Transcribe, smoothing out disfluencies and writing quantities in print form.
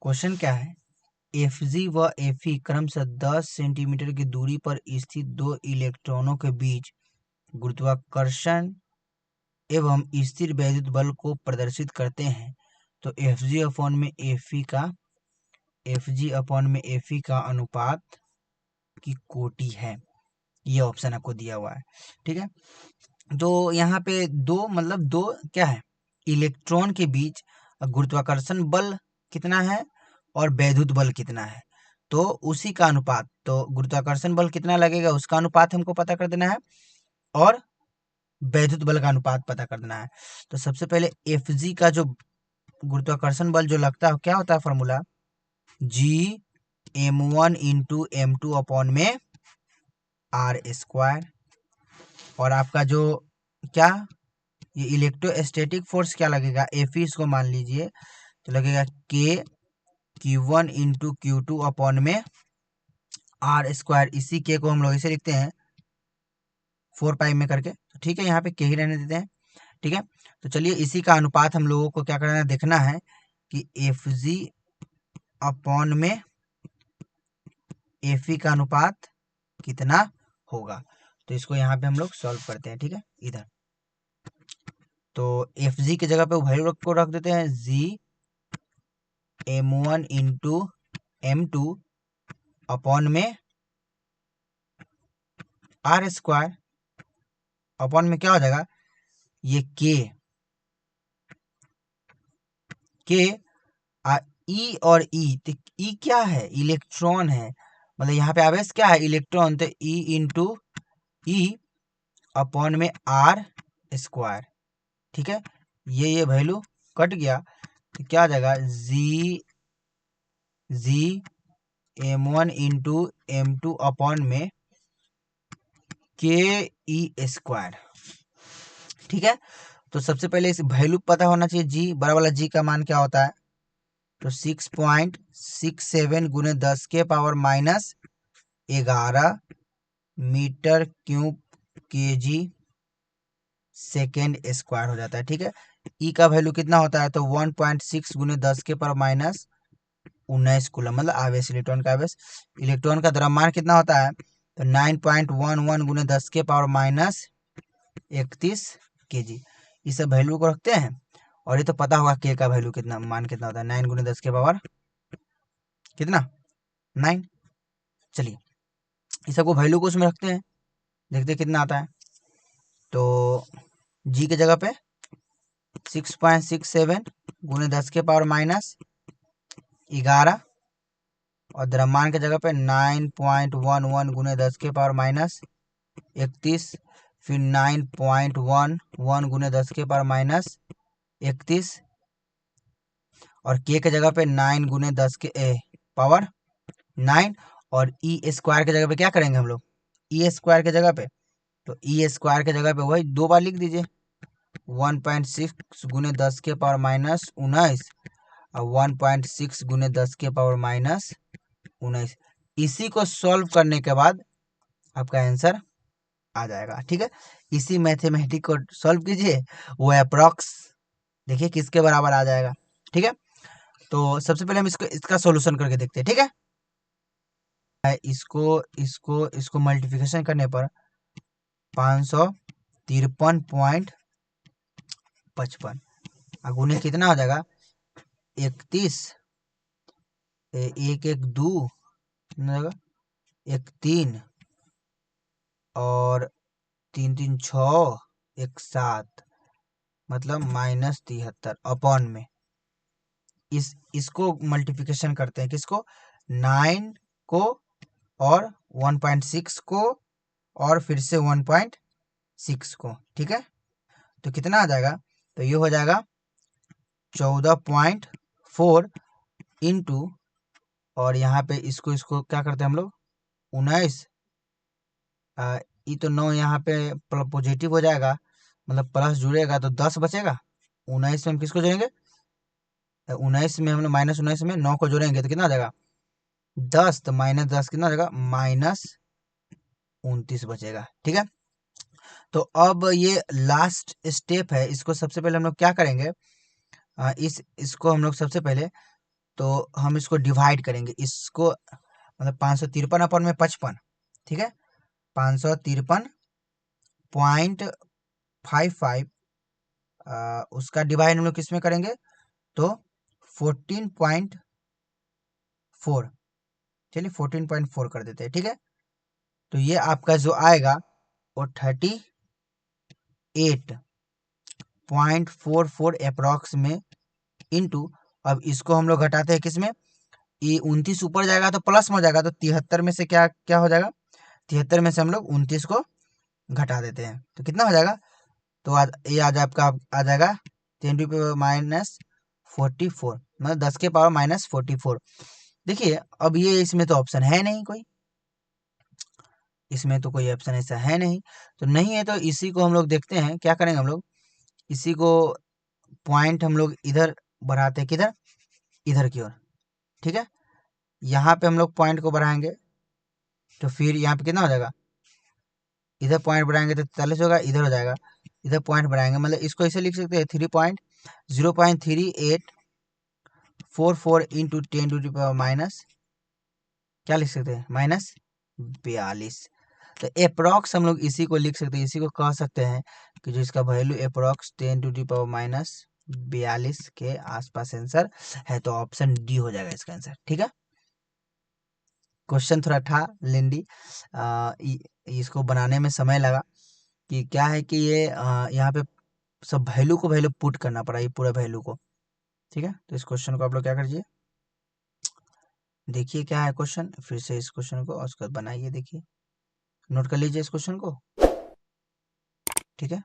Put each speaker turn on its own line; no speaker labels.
Question क्या है, FG व एफई क्रमशः 10 सेंटीमीटर की दूरी पर स्थित दो इलेक्ट्रॉनों के बीच गुरुत्वाकर्षण एवं स्थिर वैद्युत बल को प्रदर्शित करते हैं। तो एफजी अपॉन में एफई का अनुपात की कोटि है। ये ऑप्शन आपको दिया हुआ है। ठीक है, तो यहाँ पे दो क्या है, इलेक्ट्रॉन के बीच गुरुत्वाकर्षण बल कितना है और वैद्युत बल कितना है, तो उसी का अनुपात, तो गुरुत्वाकर्षण बल कितना लगेगा उसका अनुपात हमको पता कर देना है और वैद्युत बल का अनुपात पता कर देना है। तो सबसे पहले एफजी का जो गुरुत्वाकर्षण बल जो लगता है क्या होता है formula, G m1 × m2 upon में r²। और आपका जो क्या, ये इलेक्ट्रोस्टैटिक फोर्स क्या लगेगा, एफई इसको मान लीजिए, तो लगेगा K Q1 × Q2 अपॉन में r²। इसी के को हम लोग इसे लिखते हैं 4 पाई में करके, तो ठीक है, यहाँ पे के ही रहने देते हैं। ठीक है, तो चलिए इसी का अनुपात हम लोगों को क्या करना है, देखना है कि एफजी अपॉन में एफई का अनुपात कितना होगा। तो इसको यहाँ पे हम लोग सॉल्व करते हैं। ठीक है, इधर तो एफजी की जगह पे वैल्यू को रख देते हैं Gm1 × m2 अपॉन में r² अपॉन में क्या हो जाएगा, ये के ई और ई, तो ई क्या है, इलेक्ट्रॉन है, मतलब यहाँ पे आवेश क्या है, इलेक्ट्रॉन, तो ई × ई अपॉन में r²। ठीक है, ये वैल्यू कट गया, तो क्या आ जाएगा, Gm1 × m2 अपॉन में ke²। ठीक है, तो सबसे पहले इस वैल्यू पता होना चाहिए, जी बड़ा वाला जी का मान क्या होता है, तो 6.67 × 10⁻11 metre cube kg second square हो जाता है। ठीक है, ई का वैल्यू कितना होता है, तो 1.6 × 10⁻19 कूलम, मतलब आवेश, इलेक्ट्रॉन का आवेश। इलेक्ट्रॉन का द्रव्यमान कितना होता है, तो 9.11 × 10⁻31 kg। इस सब वैल्यू को रखते हैं, और ये तो पता होगा के का वैल्यू कितना, मान कितना होता है, 9 × 10⁻9। चलिए इस सबको वैल्यू को उसमें रखते हैं, देखते हैं कितना आता है। तो जी की जगह पे 6.67 × 10⁻11 और द्रव्यमान की जगह पे 9.11 × 10⁻31, फिर 9.11 × 10⁻31 और के जगह पे 9 × 10⁻9, और ई² की जगह पे क्या करेंगे हम लोग, ई² की जगह पे, तो ई² की जगह पे वही दो बार लिख दीजिए, 1.6 × 10⁻19 और 1.6 × 10⁻19। इसी को सॉल्व करने के बाद आपका आंसर आ जाएगा। ठीक है, इसी मैथमेटिक को सॉल्व कीजिए, वो अप्रॉक्स देखिए किसके बराबर आ जाएगा। ठीक है, तो सबसे पहले हम इसका सॉल्यूशन करके देखते हैं। ठीक है, इसको मल्टीप्लिकेशन करने पर 553.55 गुने कितना हो जाएगा, 31, 1 1 2 कितना होगा, 1 3 और 3 3 6 1 7, मतलब -73 अपॉन में इसको मल्टीप्लिकेशन करते हैं, किसको, 9 को और 1.6 को और फिर से 1.6 को। ठीक है, तो कितना आ जाएगा, तो ये हो जाएगा 14.4 इंटू, और यहाँ पे इसको क्या करते हैं हम लोग, 19, ये तो 9 यहाँ पे पॉजिटिव हो जाएगा, मतलब प्लस जुड़ेगा तो 10 बचेगा। 19 में हम किसको जोड़ेंगे, 19 में हम लोग -19 में 9 को जोड़ेंगे तो कितना आ जाएगा, 10, तो -10 कितना हो जाएगा, -29 बचेगा। ठीक है, तो अब ये लास्ट स्टेप है, इसको सबसे पहले हम लोग क्या करेंगे, इसको हम लोग सबसे पहले तो हम इसको डिवाइड करेंगे, इसको मतलब 553/55, ठीक है, 553.55, उसका डिवाइड हम लोग किस में करेंगे, तो 14.4, चलिए 14.4 कर देते हैं, ठीक है। तो ये आपका जो आएगा वो 38.44 अप्रॉक्स में इंटू, अब इसको हम लोग घटाते हैं किसमें, ये 29 ऊपर जाएगा तो प्लस में हो जाएगा, तो 73 में से क्या क्या हो जाएगा, 73 में से हम लोग 29 को घटा देते हैं, तो कितना हो जाएगा, तो ये आज आपका आ जाएगा 10⁻⁴4, मतलब 10⁻⁻44। देखिए अब ये इसमें तो ऑप्शन है नहीं कोई, इसमें तो कोई ऑप्शन ऐसा है नहीं, तो नहीं है तो इसी को हम लोग देखते हैं क्या करेंगे, हम लोग इसी को पॉइंट हम लोग इधर बढ़ाते हैं, किधर, इधर की ओर, ठीक है। यहाँ पे हम लोग पॉइंट को बढ़ाएंगे, तो फिर यहाँ पे कितना हो जाएगा, इधर पॉइंट बढ़ाएंगे तो 43 होगा, इधर हो जाएगा, इधर पॉइंट बढ़ाएंगे, मतलब इसको ऐसे लिख सकते हैं 3.03844 इंटू 10⁻⁻, क्या लिख सकते हैं, -42। तो अप्रॉक्स हम लोग इसी को लिख सकते हैं, इसी को कह सकते हैं कि जो इसका वैल्यू अप्रॉक्स 10⁻⁻42 के आसपास आंसर है, तो ऑप्शन डी हो जाएगा इसका आंसर, ठीक है। क्वेश्चन थोड़ा था लेंदी, इसको बनाने में समय लगा, कि क्या है कि ये यहाँ पे सब वैल्यू पुट करना पड़ा, ये पूरा वैल्यू को, ठीक है। तो इस क्वेश्चन को आप लोग क्या करिए, देखिए क्या है क्वेश्चन, फिर से इस क्वेश्चन को और उसके बाद बनाइए, देखिए नोट कर लीजिए इस क्वेश्चन को, ठीक है।